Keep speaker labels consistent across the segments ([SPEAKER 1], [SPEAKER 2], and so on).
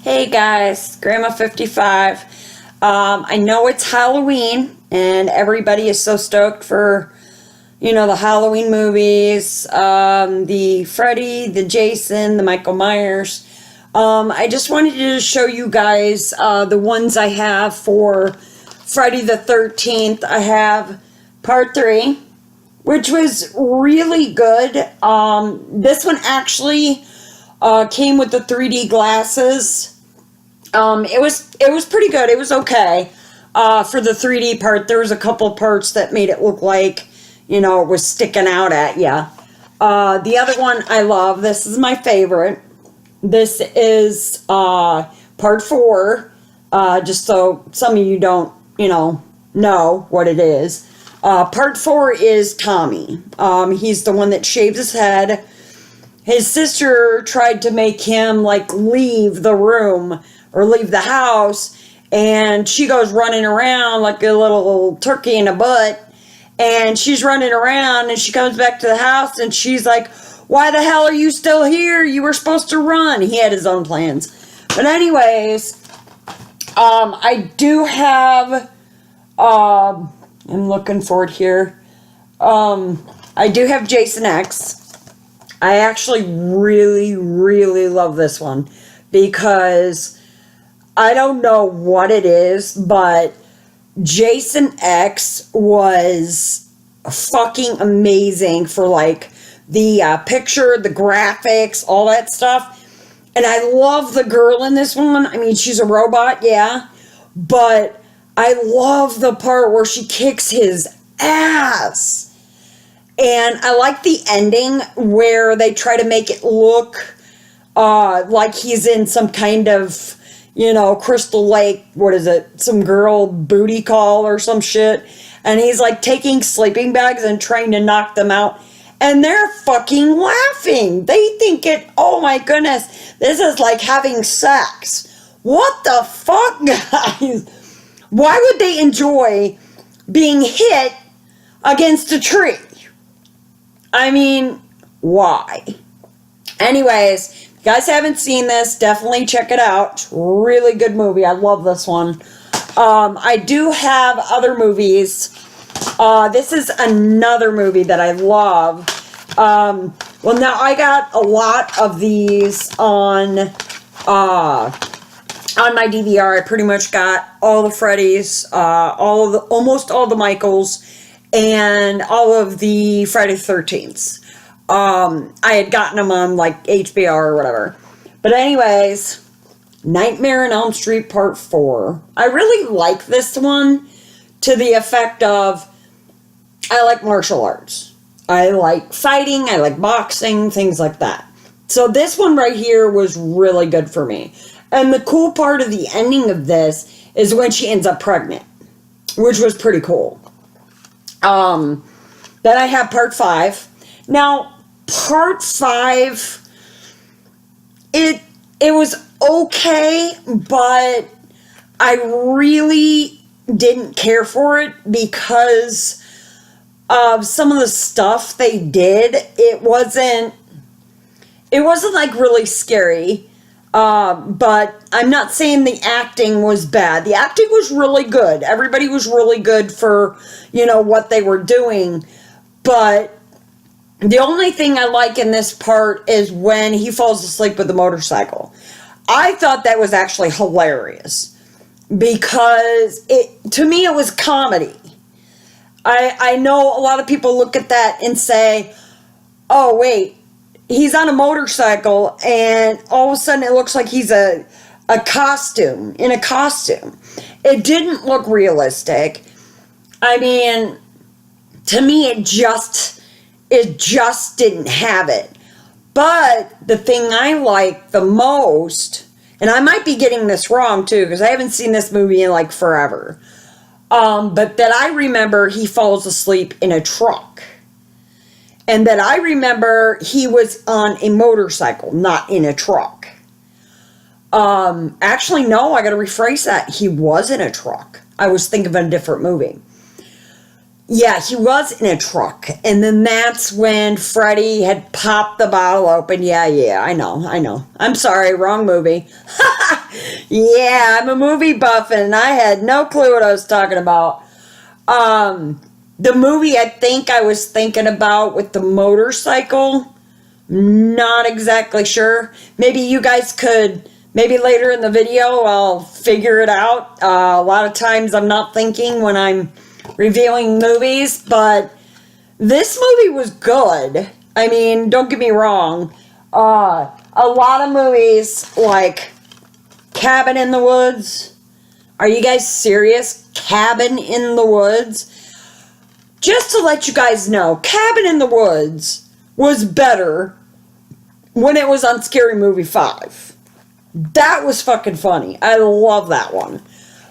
[SPEAKER 1] Hey guys, Grandma 55. I know it's Halloween and everybody is so stoked for, the Halloween movies, the Freddy, the Jason, the Michael Myers. I just wanted to show you guys the ones I have for Friday the 13th. I have part 3, which was really good. This one actually came with the 3D glasses. It was pretty good. It was okay. For the 3D part, there was a couple parts that made it look like, it was sticking out at you. The other one I love. This is my favorite. This is part 4. Just so some of you don't, know what it is. Part 4 is Tommy. He's the one that shaved his head. His sister tried to make him leave the room or leave the house, and she goes running around like a little turkey in a butt, and she's running around, and she comes back to the house, and she's like, why the hell are you still here? You were supposed to run. He had his own plans. But anyways, I do have, I'm looking for it here, I do have Jason X. I actually really, really love this one because I don't know what it is, but Jason X was fucking amazing for the picture, the graphics, all that stuff. And I love the girl in this one. I mean, she's a robot, yeah. But I love the part where she kicks his ass. And I like the ending where they try to make it look like he's in some kind of, Crystal Lake, what is it, some girl booty call or some shit. And he's taking sleeping bags and trying to knock them out. And they're fucking laughing. They think oh my goodness, this is like having sex. What the fuck, guys? Why would they enjoy being hit against a tree? I mean, why? Anyways, if you guys haven't seen this, definitely check it out. It's a really good movie. I love this one. I do have other movies. This is another movie that I love. Well, now I got a lot of these on my DVR. I pretty much got all the Freddys, almost all the Michaels, and all of the Friday the 13th. I had gotten them on HBO or whatever. But anyways, Nightmare on Elm Street Part 4. I really like this one to the effect of I like martial arts. I like fighting. I like boxing, things like that. So this one right here was really good for me. And the cool part of the ending of this is when she ends up pregnant, which was pretty cool. Then I have part 5. Now, part 5, it was okay, but I really didn't care for it because of some of the stuff they did. It wasn't really scary. But I'm not saying the acting was bad. The acting was really good. Everybody was really good for, what they were doing. But the only thing I like in this part is when he falls asleep with the motorcycle. I thought that was actually hilarious because to me it was comedy. I know a lot of people look at that and say, oh wait, he's on a motorcycle and all of a sudden it looks like he's in a costume. It didn't look realistic. I mean, to me it just didn't have it. But the thing I like the most, and I might be getting this wrong too because I haven't seen this movie in forever, but that I remember he falls asleep in a truck. And that I remember he was on a motorcycle, not in a truck. Actually, no, I gotta rephrase that. He was in a truck. I was thinking of a different movie. Yeah, he was in a truck. And then that's when Freddy had popped the bottle open. Yeah, I know. I'm sorry, wrong movie. Yeah, I'm a movie buff and I had no clue what I was talking about. The movie I think I was thinking about with the motorcycle, not exactly sure. Maybe you guys could, maybe later in the video, I'll figure it out. A lot of times I'm not thinking when I'm reviewing movies, but this movie was good. I mean, don't get me wrong. A lot of movies like Cabin in the Woods. Are you guys serious? Cabin in the Woods? Just to let you guys know, Cabin in the Woods was better when it was on Scary Movie 5. That was fucking funny. I love that one.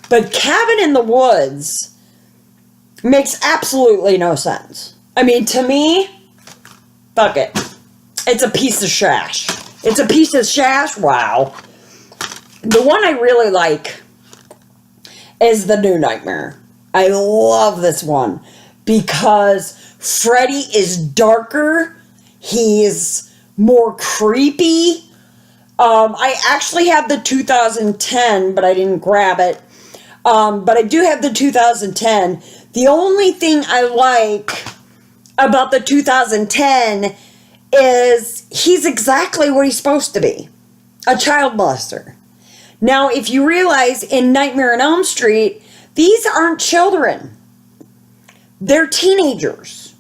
[SPEAKER 1] But Cabin in the Woods makes absolutely no sense. I mean, to me, fuck it. It's a piece of shash. It's a piece of shash? Wow. The one I really like is The New Nightmare. I love this one because Freddy is darker. He's more creepy. I actually have the 2010, but I didn't grab it. But I do have the 2010. The only thing I like about the 2010 is he's exactly what he's supposed to be. A child molester. Now, if you realize in Nightmare on Elm Street, these aren't children. They're teenagers.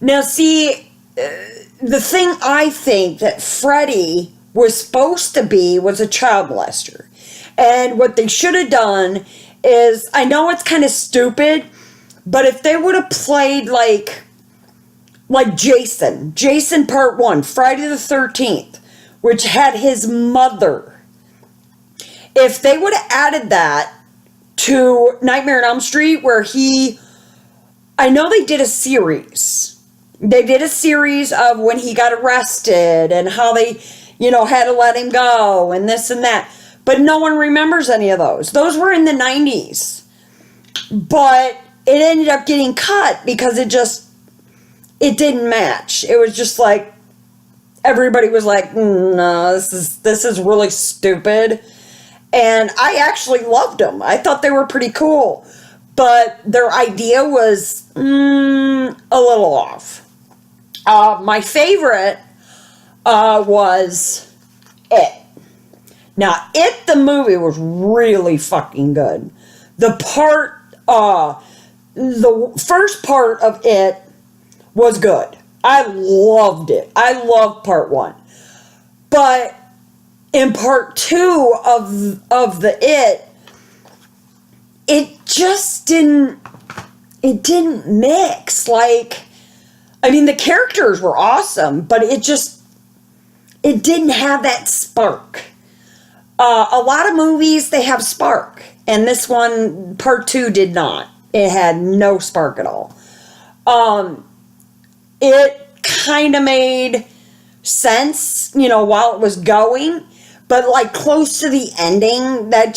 [SPEAKER 1] Now, see, the thing I think that Freddy was supposed to be was a child molester. And what they should have done is, I know it's kind of stupid, but if they would have played like Jason Part 1, Friday the 13th, which had his mother, if they would have added that to Nightmare on Elm Street, where I know they did a series. They did a series of when he got arrested and how they, had to let him go and this and that. But no one remembers any of those. Those were in the 90s. But it ended up getting cut because it didn't match. It was just like, everybody was like, no, this is really stupid. And I actually loved them. I thought they were pretty cool. But their idea was a little off. My favorite was It. Now, It, the movie, was really fucking good. The first part of It was good. I loved it. I loved part 1. But in part 2 of the it just didn't mix. Like, I mean, the characters were awesome, but it didn't have that spark. A lot of movies, they have spark, and this one, part 2, did not. It had no spark at all. It kind of made sense, while it was going, but like close to the ending, that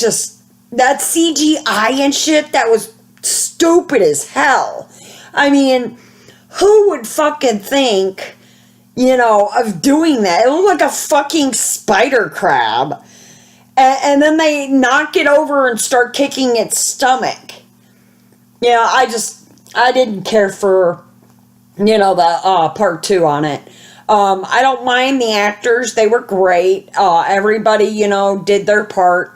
[SPEAKER 1] CGI and shit, that was stupid as hell. I mean, who would fucking think, of doing that? It looked like a fucking spider crab. And then they knock it over and start kicking its stomach. I didn't care for, the part 2 on it. I don't mind the actors. They were great. Everybody, did their part.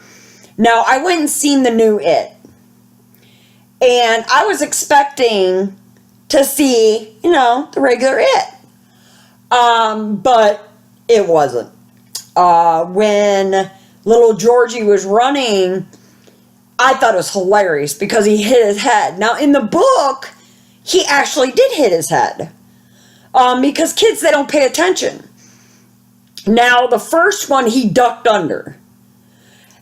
[SPEAKER 1] Now, I went and seen the new It. And I was expecting to see, the regular It. But it wasn't. When little Georgie was running, I thought it was hilarious because he hit his head. Now, in the book, he actually did hit his head. Because kids, they don't pay attention. Now, the first one, he ducked under.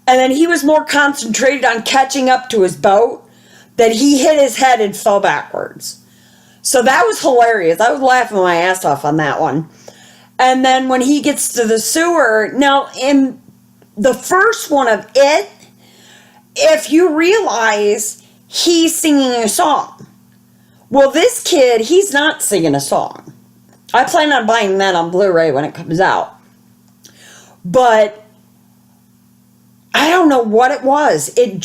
[SPEAKER 1] And then he was more concentrated on catching up to his boat that he hit his head and fell backwards. So that was hilarious. I was laughing my ass off on that one. And then when he gets to the sewer, now in the first one of It, if you realize, he's singing a song. Well, this kid, he's not singing a song. I plan on buying that on Blu-ray when it comes out. But I don't know what it was. It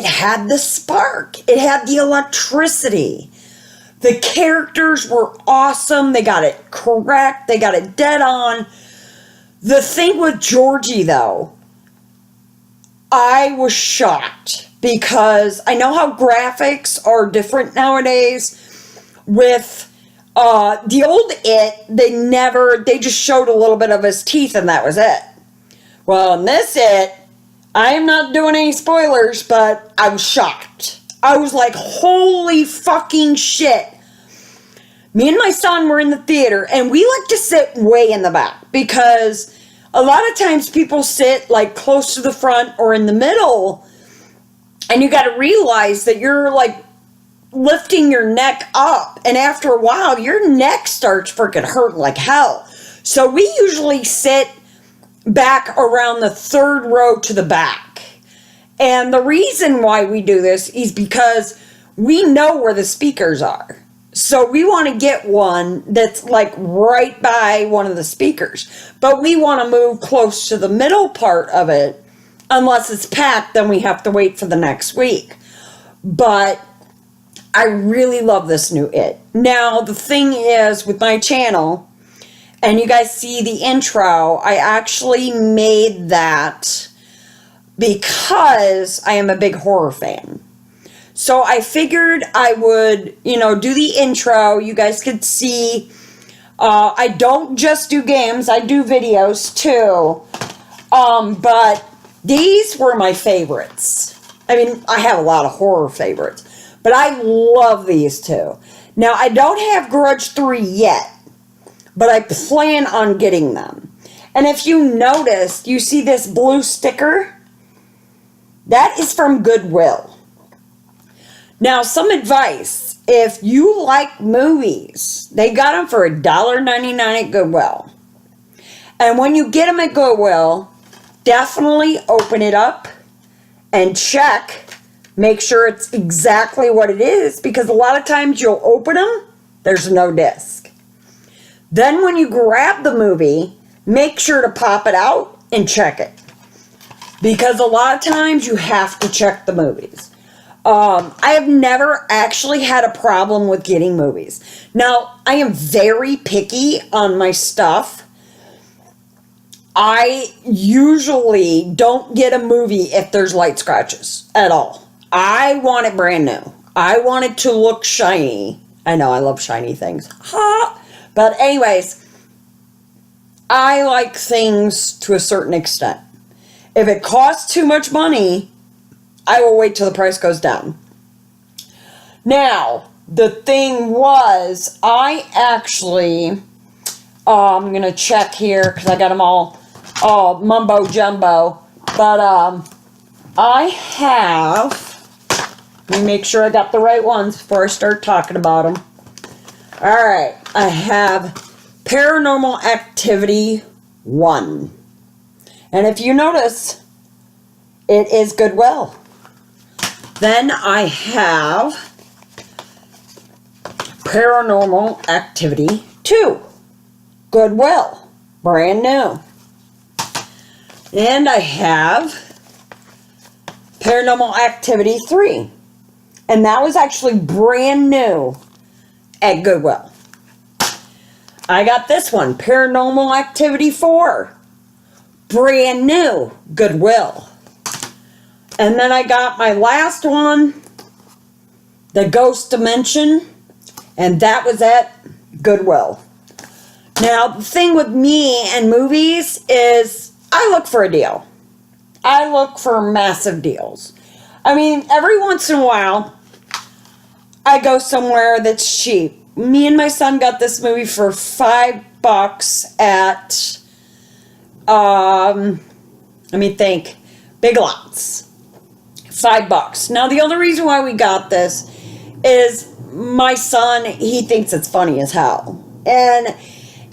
[SPEAKER 1] had the spark. It had the electricity. The characters were awesome. They got it correct. They got it dead on. The thing with Georgie, though, I was shocked because I know how graphics are different nowadays. With the old It, they just showed a little bit of his teeth and that was it. Well, in this It, I am not doing any spoilers, but I was shocked. I was like, holy fucking shit. Me and my son were in the theater, and we like to sit way in the back because a lot of times people sit like close to the front or in the middle, and you got to realize that you're like lifting your neck up, and after a while, your neck starts freaking hurting like hell. So we usually sit back around the third row to the back. And the reason why we do this is because we know where the speakers are. So we want to get one that's like right by one of the speakers. But we want to move close to the middle part of it. Unless it's packed, then we have to wait for the next week. But I really love this new It. Now, the thing is, with my channel, and you guys see the intro, I actually made that because I am a big horror fan. So I figured I would, do the intro. You guys could see. I don't just do games. I do videos too. But these were my favorites. I mean, I have a lot of horror favorites. But I love these two. Now, I don't have Grudge 3 yet. But I plan on getting them. And if you notice, you see this blue sticker? That is from Goodwill. Now, some advice. If you like movies, they got them for $1.99 at Goodwill. And when you get them at Goodwill, definitely open it up and check. Make sure it's exactly what it is. Because a lot of times you'll open them, there's no disc. Then when you grab the movie, make sure to pop it out and check it. Because a lot of times you have to check the movies. I have never actually had a problem with getting movies. Now, I am very picky on my stuff. I usually don't get a movie if there's light scratches at all. I want it brand new. I want it to look shiny. I know, I love shiny things. Ha! But anyways, I like things to a certain extent. If it costs too much money, I will wait till the price goes down. Now, the thing was, I actually, I'm going to check here because I got them all mumbo jumbo. But I have, let me make sure I got the right ones before I start talking about them. Alright, I have Paranormal Activity 1. And if you notice, it is Goodwill. Then I have Paranormal Activity 2. Goodwill. Brand new. And I have Paranormal Activity 3. And that was actually brand new at Goodwill. I got this one, Paranormal Activity 4. Brand new, Goodwill. And then I got my last one, The Ghost Dimension, and that was at Goodwill. Now, the thing with me and movies is I look for a deal. I look for massive deals. I mean, every once in a while, I go somewhere that's cheap. Me and my son got this movie for $5 at, let me think, Big Lots. $5. Now, the only reason why we got this is my son, he thinks it's funny as hell. And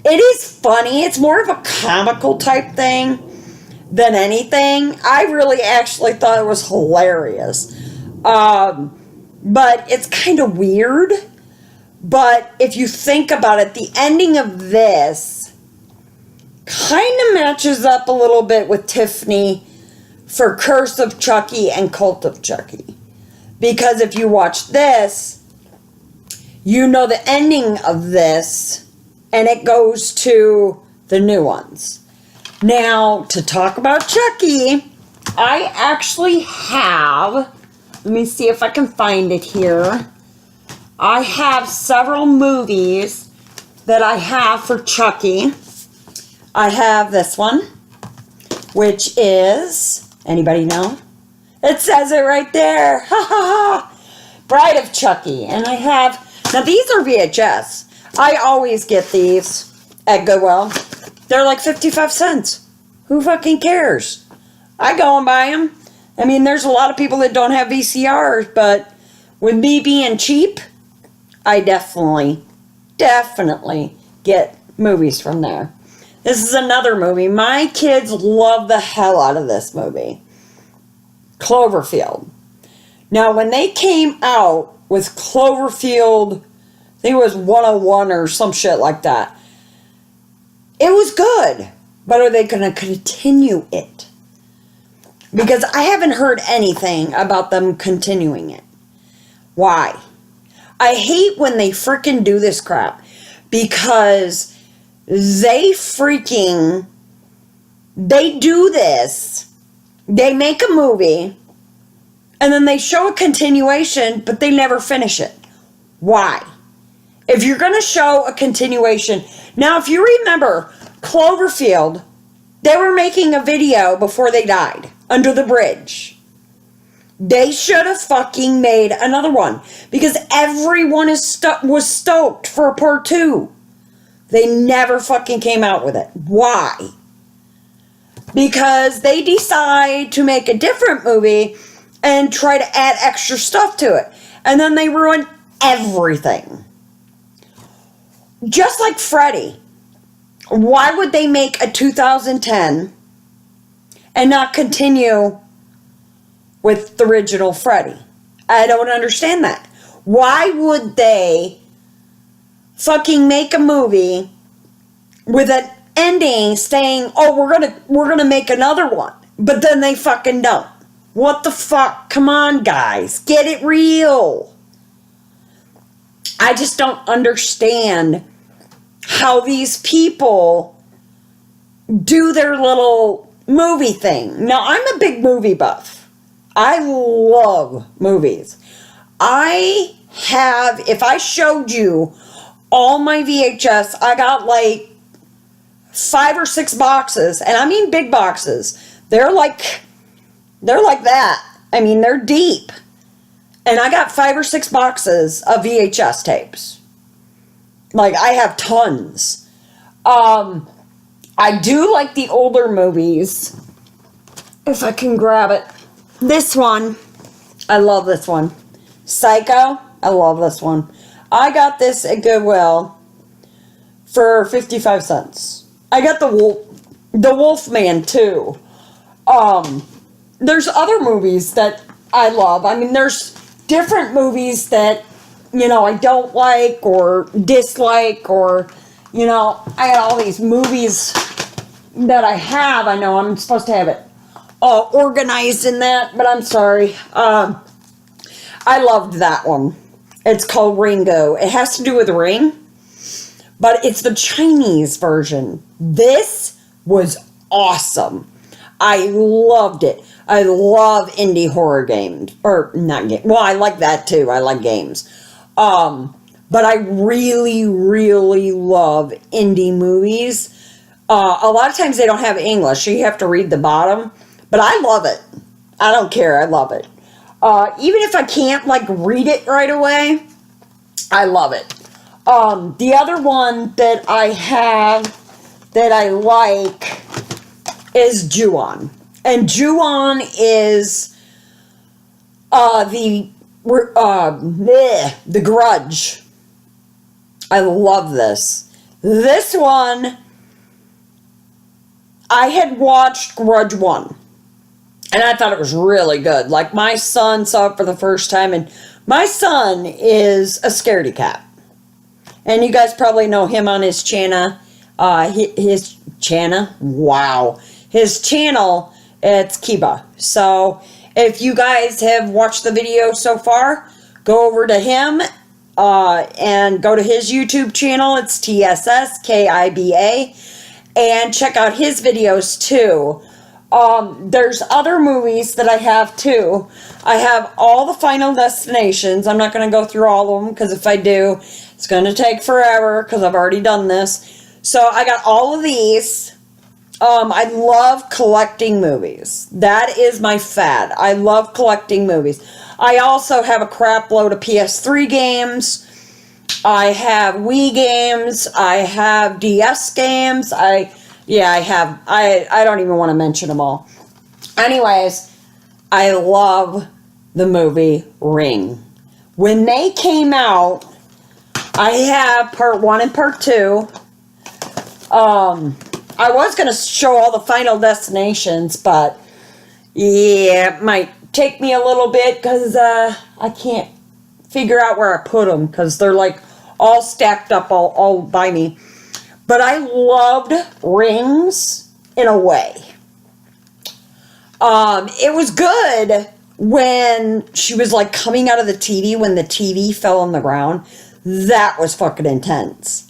[SPEAKER 1] it is funny. It's more of a comical type thing than anything. I really actually thought it was hilarious. but it's kind of weird. But if you think about it, the ending of this kind of matches up a little bit with Tiffany for Curse of Chucky and Cult of Chucky. Because if you watch this, you know the ending of this, and it goes to the new ones. Now, to talk about Chucky, I actually have, let me see if I can find it here. I have several movies that I have for Chucky. I have this one, which is, anybody know? It says it right there. Ha ha ha. Bride of Chucky. And I have, now these are VHS. I always get these at Goodwill. They're like 55 cents. Who fucking cares? I go and buy them. I mean, there's a lot of people that don't have VCRs, but with me being cheap, I definitely get movies from there. This is another movie. My kids love the hell out of this movie. Cloverfield. Now, when they came out with Cloverfield, I think it was 101 or some shit like that, it was good. But are they going to continue it? Because I haven't heard anything about them continuing it. Why? I hate when they freaking do this crap. Because they do this. They make a movie. And then they show a continuation, but they never finish it. Why? If you're going to show a continuation. Now, if you remember, Cloverfield, they were making a video before they died. Under the bridge. They should have fucking made another one. Because everyone was stoked for part 2. They never fucking came out with it. Why? Because they decide to make a different movie and try to add extra stuff to it. And then they ruin everything. Just like Freddy. Why would they make a 2010 and not continue with the original Freddy? I don't understand that. Why would they fucking make a movie with an ending saying, oh, we're gonna make another one, but then they fucking don't? What the fuck? Come on, guys. Get it real. I just don't understand how these people do their little movie thing. Now, I'm a big movie buff. I love movies. If I showed you all my VHS, I got like 5 or 6 boxes, and I mean big boxes. They're like that. I mean, they're deep. And I got 5 or 6 boxes of VHS tapes. Like, I have tons. I do like the older movies. If I can grab it. This one. I love this one. Psycho. I love this one. I got this at Goodwill for 55 cents. I got the Wolfman too. There's other movies that I love. I mean, there's different movies that, I don't like or dislike, or, I got all these movies that I have. I know I'm supposed to have it all organized in that, but I'm sorry. I loved that one. It's called Ringo. It has to do with Ring, but it's the Chinese version. This was awesome. I loved it. I love indie horror games. Or, not games. Well, I like that too. I like games. But I really, really love indie movies. A lot of times they don't have English, so you have to read the bottom. But I love it. I don't care. I love it. Even if I can't, read it right away, I love it. The other one that I have that I like is Ju-On. And Ju-On is the Grudge. I love this. This one, I had watched Grudge 1. And I thought it was really good. Like, my son saw it for the first time, and My son is a scaredy cat. And you guys probably know him on his channel. His channel? Wow. His channel, it's Kiba. So if you guys have watched the video so far, go over to him and go to his YouTube channel. It's TSSKIBA. And check out his videos too. There's other movies that I have too. I have all the Final Destinations. I'm not going to go through all of them because if I do, it's going to take forever because I've already done this. So I got all of these. I love collecting movies. That is my fad. I love collecting movies. I also have a crap load of PS3 games. I have Wii games. I have DS games. I don't even want to mention them all. Anyways, I love the movie Ring. When they came out, I have part 1 and part 2. I was going to show all the Final Destinations, but yeah, it might take me a little bit because I can't figure out where I put them because they're like all stacked up all by me. But I loved Rings in a way. It was good when she was like coming out of the TV when the TV fell on the ground. That was fucking intense.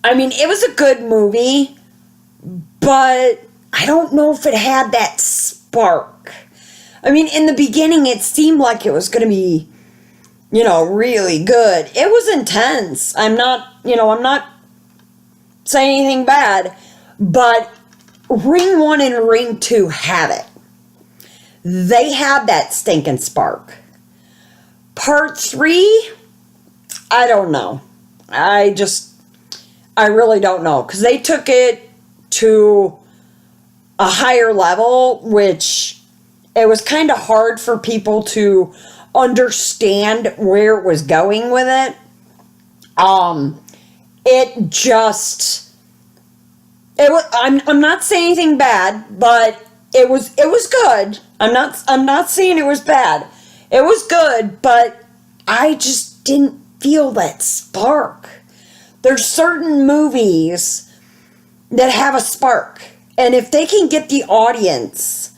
[SPEAKER 1] I mean, it was a good movie, but I don't know if it had that spark. I mean, in the beginning, it seemed like it was going to be, really good. It was intense. I'm not saying anything bad, but Ring 1 and Ring 2 had it. They had that stinking spark. Part 3, I don't know. I really don't know. Because they took it to a higher level, which it was kind of hard for people to understand where it was going with it. I'm not saying anything bad, but it was good. I'm not saying it was bad. It was good, but I just didn't feel that spark. There's certain movies that have a spark, and if they can get the audience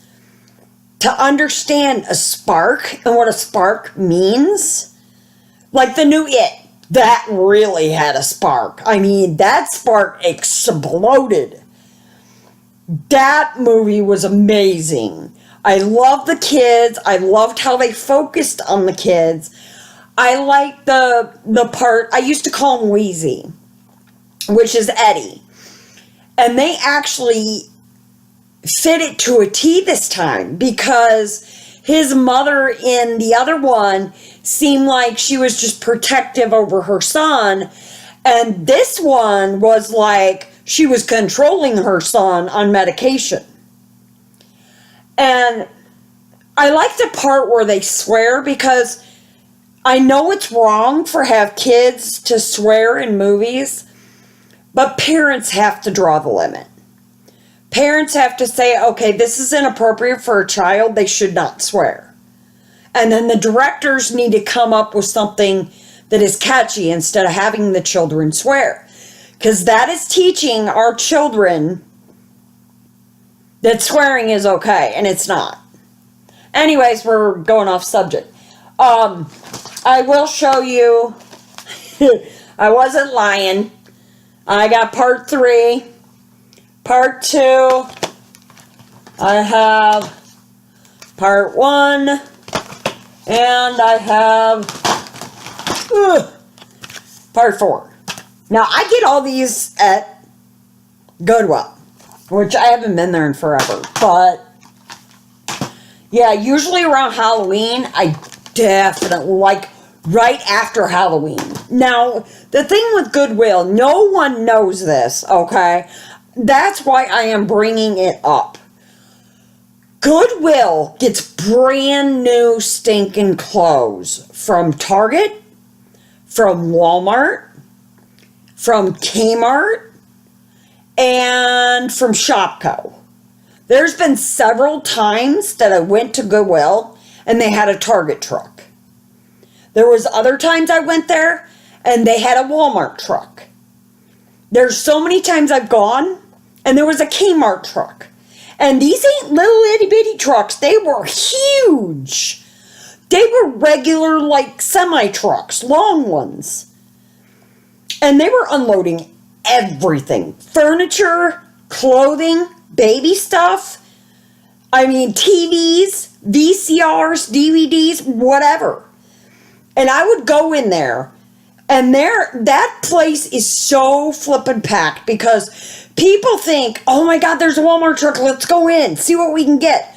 [SPEAKER 1] to understand a spark and what a spark means, like the new It, that really had a spark. I mean, that spark exploded. That movie was amazing. I loved the kids. I loved how they focused on the kids. I liked the part, I used to call him Wheezy, which is Eddie. And they actually fit it to a T this time because his mother in the other one seemed like she was just protective over her son. And this one was like she was controlling her son on medication. And I like the part where they swear because I know it's wrong for have kids to swear in movies, but parents have to draw the limit. Parents have to say, okay, this is inappropriate for a child. They should not swear. And then the directors need to come up with something that is catchy instead of having the children swear. Because that is teaching our children that swearing is okay, and it's not. Anyways, we're going off subject. I will show you. I wasn't lying. I got part 3. Part 2. I have part 1. And I have part 4. Now, I get all these at Goodwill, which I haven't been there in forever. But, yeah, usually around Halloween, I definitely like right after Halloween. Now, the thing with Goodwill, no one knows this, okay? That's why I am bringing it up. Goodwill gets brand new stinking clothes from Target, from Walmart, from Kmart, and from Shopko. There's been several times that I went to Goodwill and they had a Target truck. There was other times I went there and they had a Walmart truck. There's so many times I've gone and there was a Kmart truck. And these ain't little itty bitty trucks. They were huge. They were regular, like, semi-trucks, long ones. And they were unloading everything. Furniture, clothing, baby stuff. I mean, TVs, VCRs, DVDs, whatever. And I would go in there, and that place is so flippin' packed because people think, oh my God, there's a Walmart truck, let's go in, see what we can get.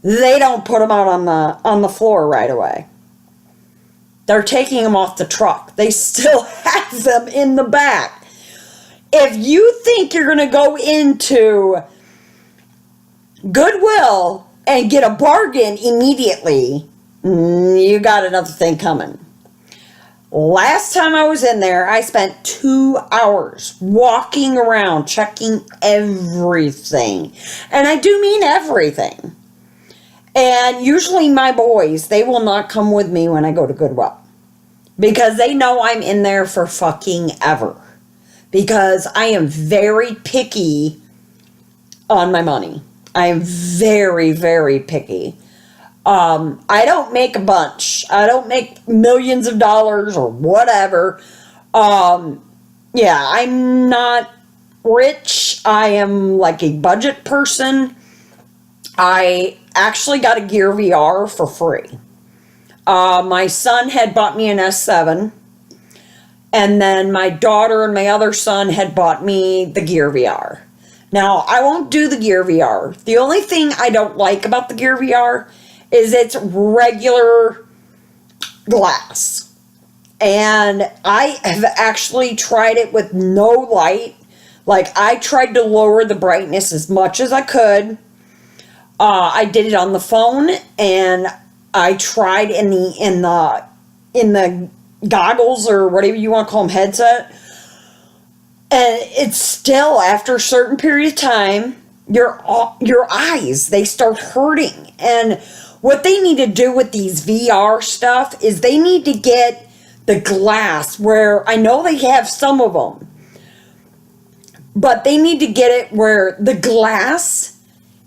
[SPEAKER 1] They don't put them out on the floor right away. They're taking them off the truck. They still have them in the back. If you think you're going to go into Goodwill and get a bargain immediately, you got another thing coming. Last time I was in there, I spent 2 hours walking around checking everything. And I do mean everything. And usually my boys, they will not come with me when I go to Goodwill. Because they know I'm in there for fucking ever. Because I am very picky on my money. I am very, very picky. I don't make a bunch. I don't make millions of dollars or whatever. Yeah, I'm not rich. I am like a budget person. I actually got a Gear VR for free. My son had bought me an S7. And then my daughter and my other son had bought me the Gear VR. Now, I won't do the Gear VR. The only thing I don't like about the Gear VR is it's regular glass. And I have actually tried it with no light. Like, I tried to lower the brightness as much as I could. I did it on the phone, and I tried in the goggles, or whatever you want to call them, headset. And it's still, after a certain period of time, your eyes, they start hurting. And what they need to do with these VR stuff is they need to get the glass, where I know they have some of them, but they need to get it where the glass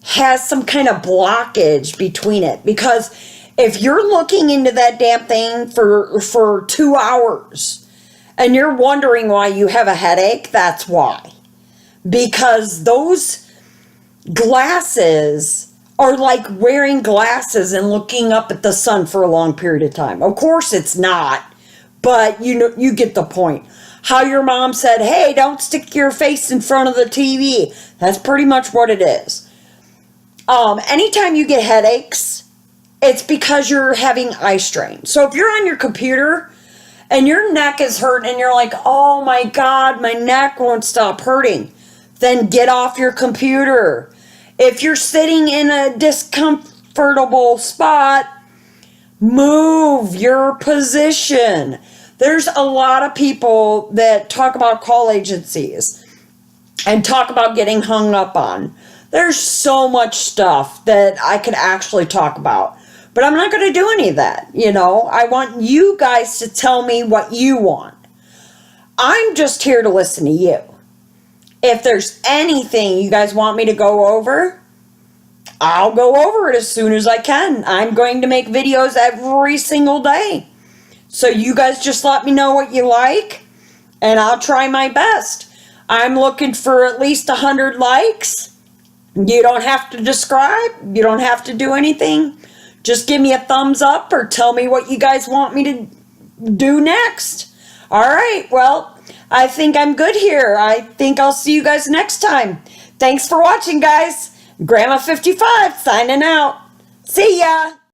[SPEAKER 1] has some kind of blockage between it. Because if you're looking into that damn thing for 2 hours and you're wondering why you have a headache, that's why. Because those glasses are like wearing glasses and looking up at the sun for a long period of time. Of course it's not, but you get the point. How your mom said, hey, don't stick your face in front of the TV. That's pretty much what it is. Anytime you get headaches, it's because you're having eye strain. So if you're on your computer and your neck is hurting and you're like, oh my God, my neck won't stop hurting, then get off your computer. If you're sitting in a discomfortable spot, move your position. There's a lot of people that talk about call agencies and talk about getting hung up on. There's so much stuff that I could actually talk about. But I'm not going to do any of that, I want you guys to tell me what you want. I'm just here to listen to you. If there's anything you guys want me to go over, I'll go over it as soon as I can. I'm going to make videos every single day. So you guys just let me know what you like, and I'll try my best. I'm looking for at least 100 likes. You don't have to describe. You don't have to do anything. Just give me a thumbs up or tell me what you guys want me to do next. All right, well, I think I'm good here. I think I'll see you guys next time. Thanks for watching, guys. Grandma 55 signing out. See ya.